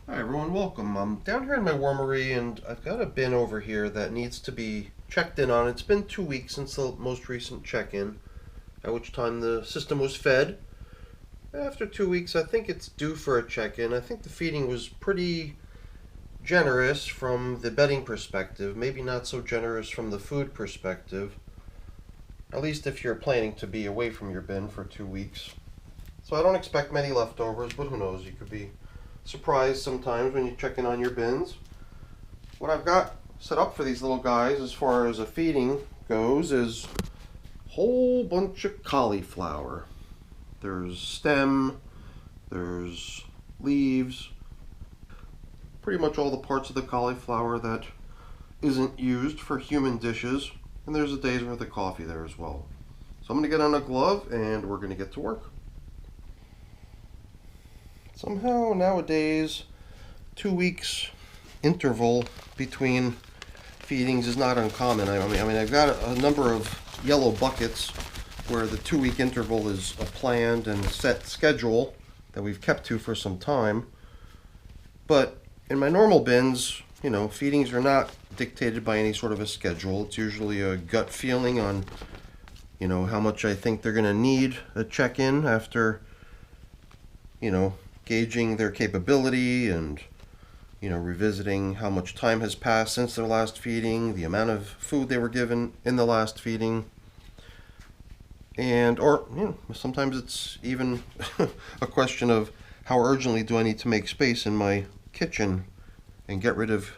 Hi everyone, welcome. I'm down here in my wormery and I've got a bin over here that needs to be checked in on. It's been 2 weeks since the most recent check-in, at which time the system was fed. After 2 weeks, I think it's due for a check-in. I think the feeding was pretty generous from the bedding perspective, maybe not so generous from the food perspective, at least if you're planning to be away from your bin for 2 weeks. So I don't expect many leftovers, but who knows, you could be surprised sometimes when you check in on your bins. What I've got set up for these little guys as far as a feeding goes is a whole bunch of cauliflower. There's stem, there's leaves, pretty much all the parts of the cauliflower that isn't used for human dishes, and there's a day's worth of coffee there as well. So I'm going to get on a glove and we're going to get to work. Somehow nowadays 2 weeks interval between feedings is not uncommon. I mean I've got a number of yellow buckets where the 2 week interval is a planned and set schedule that we've kept to for some time. But in my normal bins, feedings are not dictated by any sort of a schedule. It's usually a gut feeling on, how much I think they're going to need a check-in after, gauging their capability and revisiting how much time has passed since their last feeding, the amount of food they were given in the last feeding, or sometimes it's even a question of how urgently do I need to make space in my kitchen and get rid of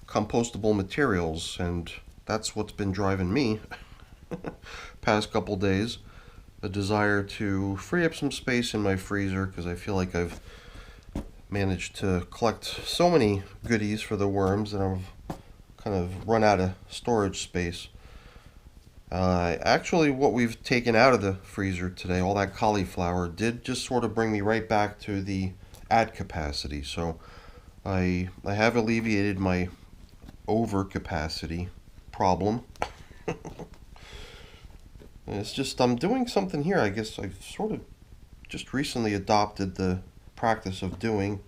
compostable materials, and that's what's been driving me past couple days. A desire to free up some space in my freezer because I feel like I've managed to collect so many goodies for the worms that I've kind of run out of storage space. Actually, what we've taken out of the freezer today, all that cauliflower, did just sort of bring me right back to the ad capacity. So I have alleviated my overcapacity problem. It's just I'm doing something here. I guess I've sort of just recently adopted the practice of doing,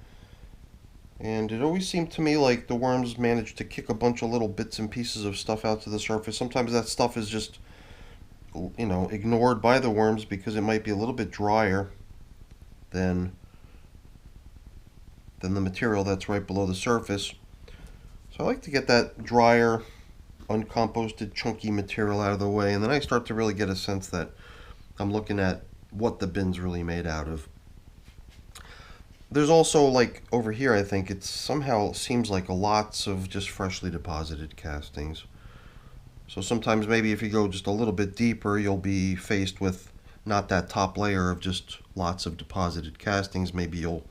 and it always seemed to me like the worms managed to kick a bunch of little bits and pieces of stuff out to the surface. Sometimes that stuff is just ignored by the worms because it might be a little bit drier than the material that's right below the surface. So I like to get that drier, uncomposted, chunky material out of the way, and then I start to really get a sense that I'm looking at what the bin's really made out of. There's also, like over here, I think it somehow seems like lots of just freshly deposited castings. So sometimes maybe if you go just a little bit deeper, you'll be faced with not that top layer of just lots of deposited castings. Maybe you'll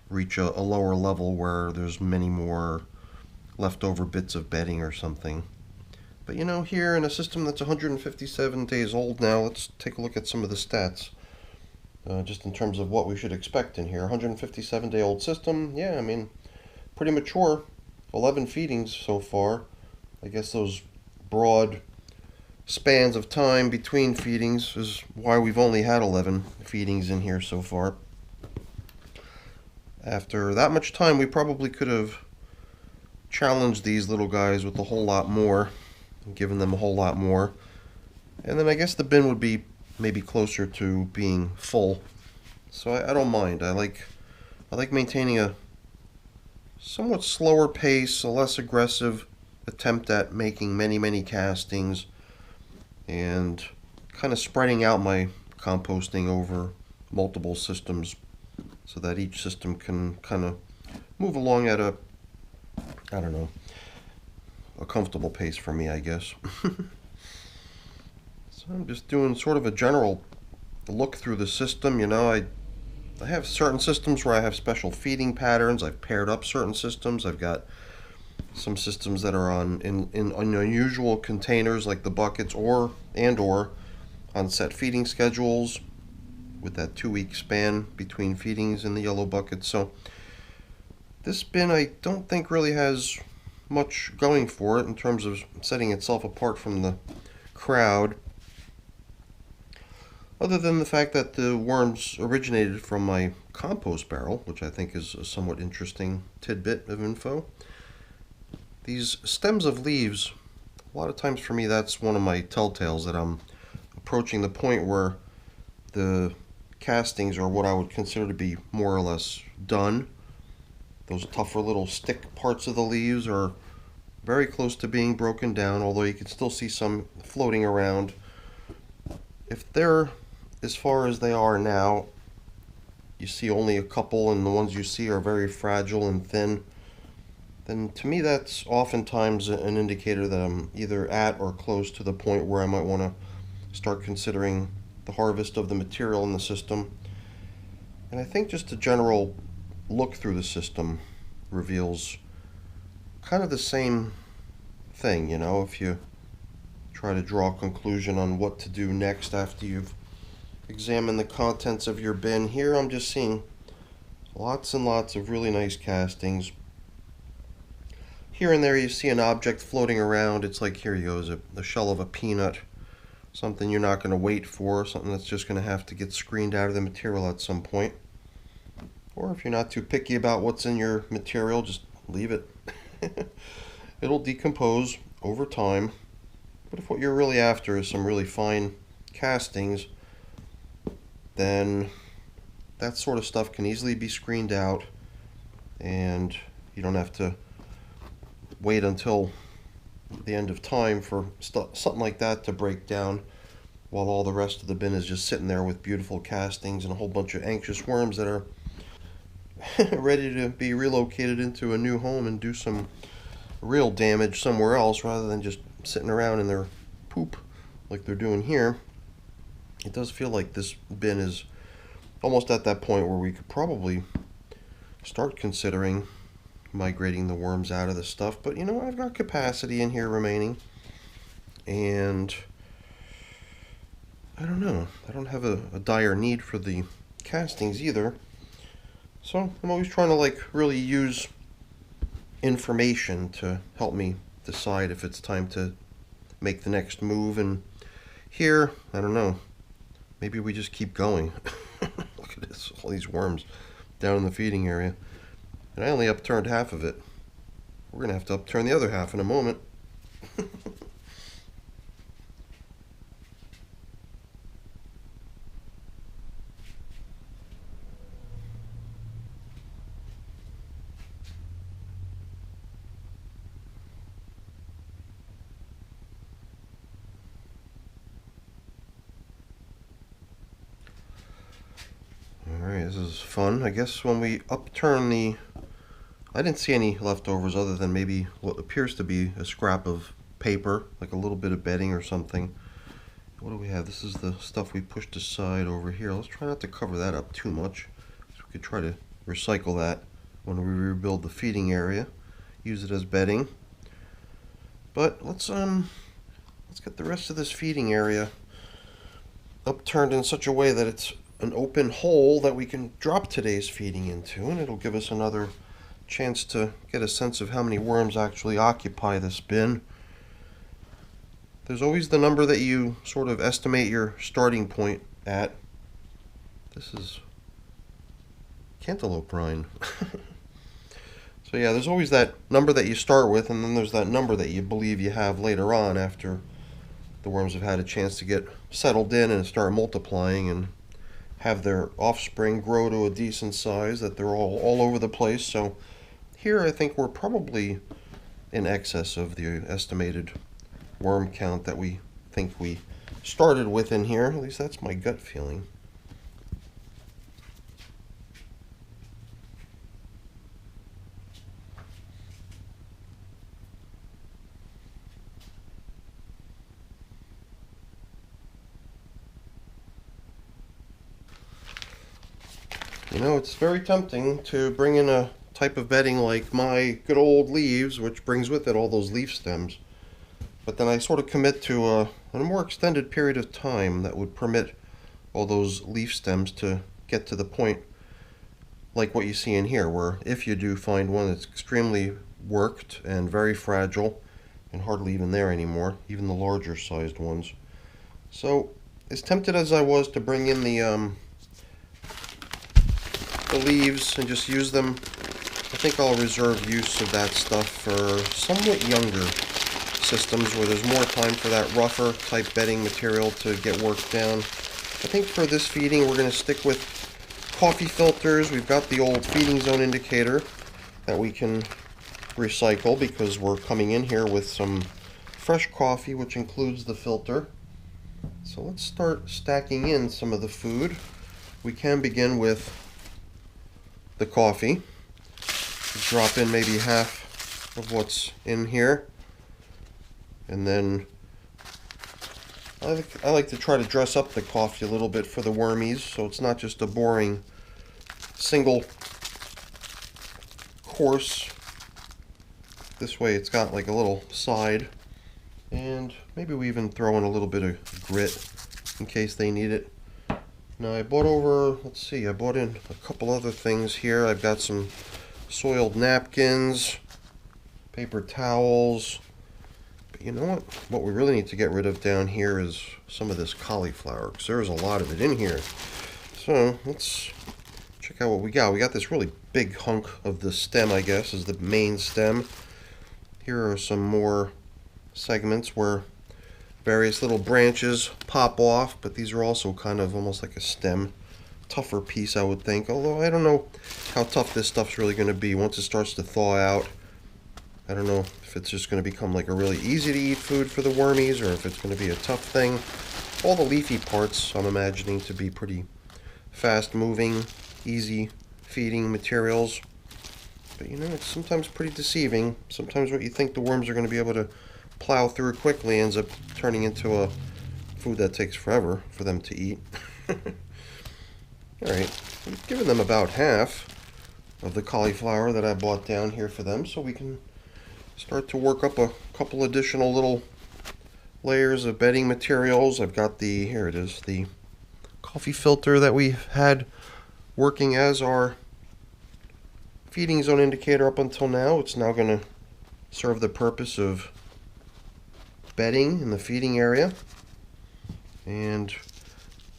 reach a lower level where there's many more leftover bits of bedding or something. But here in a system that's 157 days old now, let's take a look at some of the stats. Just in terms of what we should expect in here. 157-day-old system, yeah, I mean, pretty mature. 11 feedings so far. I guess those broad spans of time between feedings is why we've only had 11 feedings in here so far. After that much time, we probably could have challenged these little guys with a whole lot more, given them a whole lot more, and then I guess the bin would be maybe closer to being full. So I don't mind. I like maintaining a somewhat slower pace, a less aggressive attempt at making many castings, and kind of spreading out my composting over multiple systems so that each system can kind of move along at a comfortable pace for me, I guess. So I'm just doing sort of a general look through the system. I have certain systems where I have special feeding patterns. I've paired up certain systems. I've got some systems that are in unusual containers like the buckets or on set feeding schedules with that 2-week span between feedings in the yellow bucket. So this bin I don't think really has much going for it in terms of setting itself apart from the crowd. Other than the fact that the worms originated from my compost barrel, which I think is a somewhat interesting tidbit of info. These stems of leaves, a lot of times for me that's one of my telltales that I'm approaching the point where the castings are what I would consider to be more or less done. Those tougher little stick parts of the leaves are very close to being broken down, although you can still see some floating around. If they're as far as they are now, you see only a couple, and the ones you see are very fragile and thin, then to me that's oftentimes an indicator that I'm either at or close to the point where I might want to start considering the harvest of the material in the system. And I think just a general look through the system reveals kind of the same thing, you know, if you try to draw a conclusion on what to do next after you've examined the contents of your bin. Here I'm just seeing lots and lots of really nice castings. Here and there you see an object floating around. It's like, here you go, is the shell of a peanut. Something you're not going to wait for, something that's just going to have to get screened out of the material at some point. Or if you're not too picky about what's in your material, just leave it. It'll decompose over time. But if what you're really after is some really fine castings, then that sort of stuff can easily be screened out, and you don't have to wait until the end of time for something like that to break down while all the rest of the bin is just sitting there with beautiful castings and a whole bunch of anxious worms that are ready to be relocated into a new home and do some real damage somewhere else rather than just sitting around in their poop like they're doing here. It does feel like this bin is almost at that point where we could probably start considering migrating the worms out of the stuff, but you know, I've got capacity in here remaining, and I don't know, I don't have a dire need for the castings either, so I'm always trying to like really use information to help me decide if it's time to make the next move. And here, I don't know, maybe we just keep going. Look at this, all these worms down in the feeding area. And I only upturned half of it. We're going to have to upturn the other half in a moment. Alright, this is fun. I guess when we upturn the... I didn't see any leftovers other than maybe what appears to be a scrap of paper, like a little bit of bedding or something. What do we have? This is the stuff we pushed aside over here. Let's try not to cover that up too much, so we could try to recycle that when we rebuild the feeding area. Use it as bedding. But let's get the rest of this feeding area upturned in such a way that it's an open hole that we can drop today's feeding into, and it'll give us another chance to get a sense of how many worms actually occupy this bin. There's always the number that you sort of estimate your starting point at. This is cantaloupe rind. So yeah, there's always that number that you start with, and then there's that number that you believe you have later on after the worms have had a chance to get settled in and start multiplying and have their offspring grow to a decent size that they're all over the place. So here I think we're probably in excess of the estimated worm count that we think we started with in here. At least that's my gut feeling. You know, it's very tempting to bring in a type of bedding like my good old leaves, which brings with it all those leaf stems. But then I sort of commit to a more extended period of time that would permit all those leaf stems to get to the point like what you see in here, where if you do find one that's extremely worked and very fragile and hardly even there anymore, even the larger sized ones. So as tempted as I was to bring in the leaves and just use them, I think I'll reserve use of that stuff for somewhat younger systems where there's more time for that rougher type bedding material to get worked down. I think for this feeding we're going to stick with coffee filters. We've got the old feeding zone indicator that we can recycle because we're coming in here with some fresh coffee, which includes the filter. So let's start stacking in some of the food. We can begin with the coffee. Drop in maybe half of what's in here, and then I like to try to dress up the coffee a little bit for the wormies, so it's not just a boring single course. This way it's got like a little side, and maybe we even throw in a little bit of grit in case they need it. Now I bought over, let's see, I bought in a couple other things here. I've got some soiled napkins, paper towels, but you know what we really need to get rid of down here is some of this cauliflower, because there's a lot of it in here. So let's check out what we got. We got this really big hunk of the stem, I guess is the main stem. Here are some more segments where various little branches pop off, but these are also kind of almost like a stem. Tougher piece, I would think, although I don't know how tough this stuff's really going to be once it starts to thaw out. I don't know if it's just going to become like a really easy to eat food for the wormies or if it's going to be a tough thing. All the leafy parts I'm imagining to be pretty fast moving, easy feeding materials, but you know, it's sometimes pretty deceiving. Sometimes what you think the worms are going to be able to plow through quickly ends up turning into a food that takes forever for them to eat. Alright, we've given them about half of the cauliflower that I bought down here for them, so we can start to work up a couple additional little layers of bedding materials. I've got the, here it is, the coffee filter that we've had working as our feeding zone indicator up until now. It's now going to serve the purpose of bedding in the feeding area. And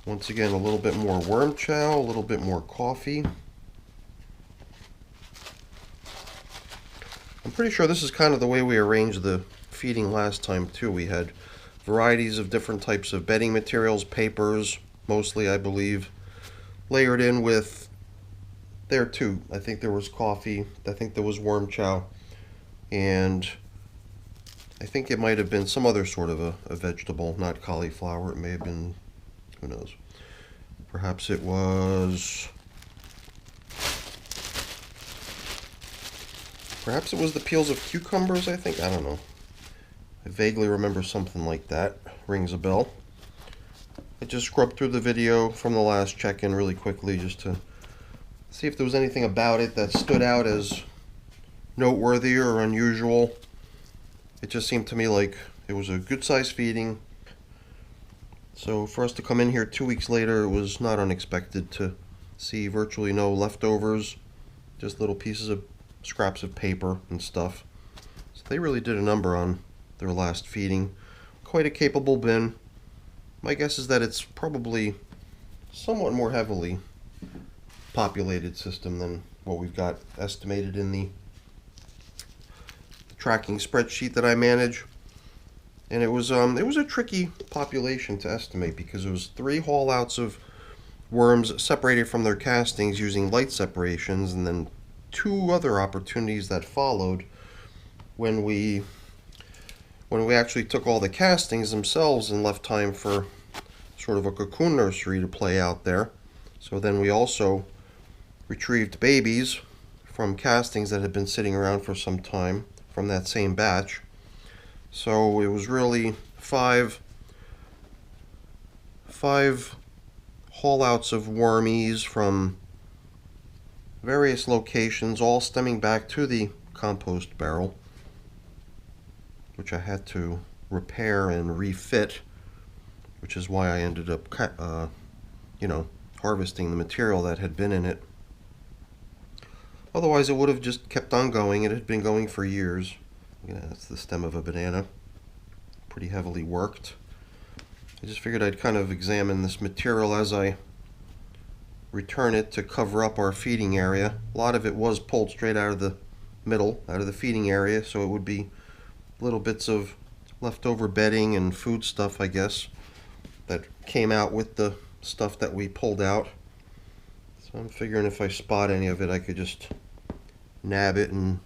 once again, a little bit more worm chow, a little bit more coffee. I'm pretty sure this is kind of the way we arranged the feeding last time too. We had varieties of different types of bedding materials, papers, mostly I believe, layered in with, there too, I think there was coffee, I think there was worm chow, and I think it might have been some other sort of a vegetable, not cauliflower. It may have been, who knows, perhaps it was, perhaps it was the peels of cucumbers, I think. I don't know. I vaguely remember something like that. Rings a bell. I just scrubbed through the video from the last check-in really quickly just to see if there was anything about it that stood out as noteworthy or unusual. It just seemed to me like it was a good size feeding. So for us to come in here 2 weeks later, it was not unexpected to see virtually no leftovers, just little pieces of scraps of paper and stuff. So they really did a number on their last feeding. Quite a capable bin. My guess is that it's probably somewhat more heavily populated system than what we've got estimated in the tracking spreadsheet that I manage. And it was a tricky population to estimate because it was 3 haul outs of worms separated from their castings using light separations, and then 2 other opportunities that followed when we actually took all the castings themselves and left time for sort of a cocoon nursery to play out there. So then we also retrieved babies from castings that had been sitting around for some time from that same batch. So it was really 5 haul outs of wormies from various locations, all stemming back to the compost barrel, which I had to repair and refit, which is why I ended up harvesting the material that had been in it. Otherwise it would have just kept on going. It had been going for years. Yeah, that's the stem of a banana, pretty heavily worked. I just figured I'd kind of examine this material as I return it to cover up our feeding area. A lot of it was pulled straight out of the middle, out of the feeding area, so it would be little bits of leftover bedding and food stuff, I guess, that came out with the stuff that we pulled out. So I'm figuring if I spot any of it, I could just nab it and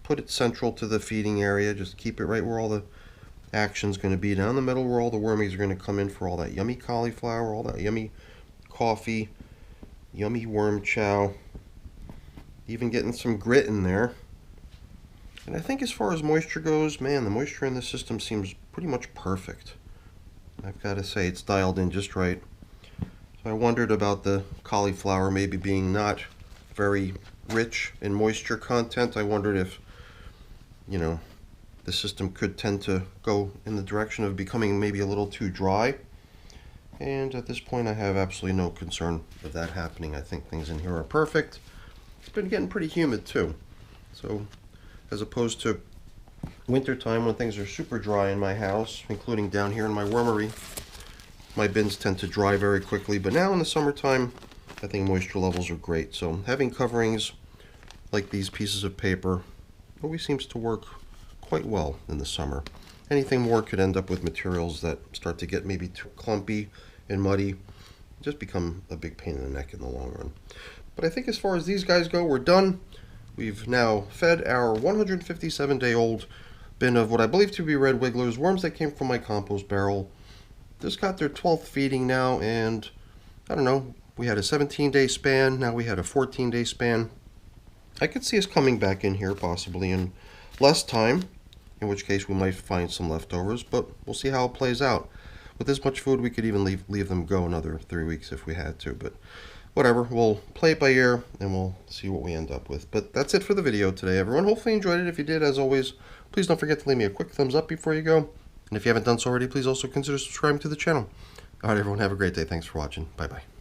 put it central to the feeding area. Just keep it right where all the action's going to be, down the middle where all the wormies are going to come in for all that yummy cauliflower, all that yummy coffee, yummy worm chow, even getting some grit in there. And I think as far as moisture goes, man, the moisture in this system seems pretty much perfect. I've got to say, it's dialed in just right. So I wondered about the cauliflower maybe being not very rich in moisture content. I wondered if, you know, the system could tend to go in the direction of becoming maybe a little too dry. And at this point, I have absolutely no concern of that happening. I think things in here are perfect. It's been getting pretty humid too. So as opposed to wintertime when things are super dry in my house, including down here in my wormery, my bins tend to dry very quickly. But now in the summertime, I think moisture levels are great. So having coverings like these pieces of paper always seems to work quite well in the summer. Anything more could end up with materials that start to get maybe too clumpy and muddy, just become a big pain in the neck in the long run. But I think as far as these guys go, we're done. We've now fed our 157-day-old bin of what I believe to be red wigglers, worms that came from my compost barrel. Just got their 12th feeding now, and I don't know, we had a 17-day span, now we had a 14-day span. I could see us coming back in here possibly in less time, in which case we might find some leftovers, but we'll see how it plays out. With this much food, we could even leave them go another 3 weeks if we had to, but whatever, we'll play it by ear and we'll see what we end up with. But that's it for the video today, everyone. Hopefully you enjoyed it. If you did, as always, please don't forget to leave me a quick thumbs up before you go. And if you haven't done so already, please also consider subscribing to the channel. Alright, everyone, have a great day. Thanks for watching. Bye-bye.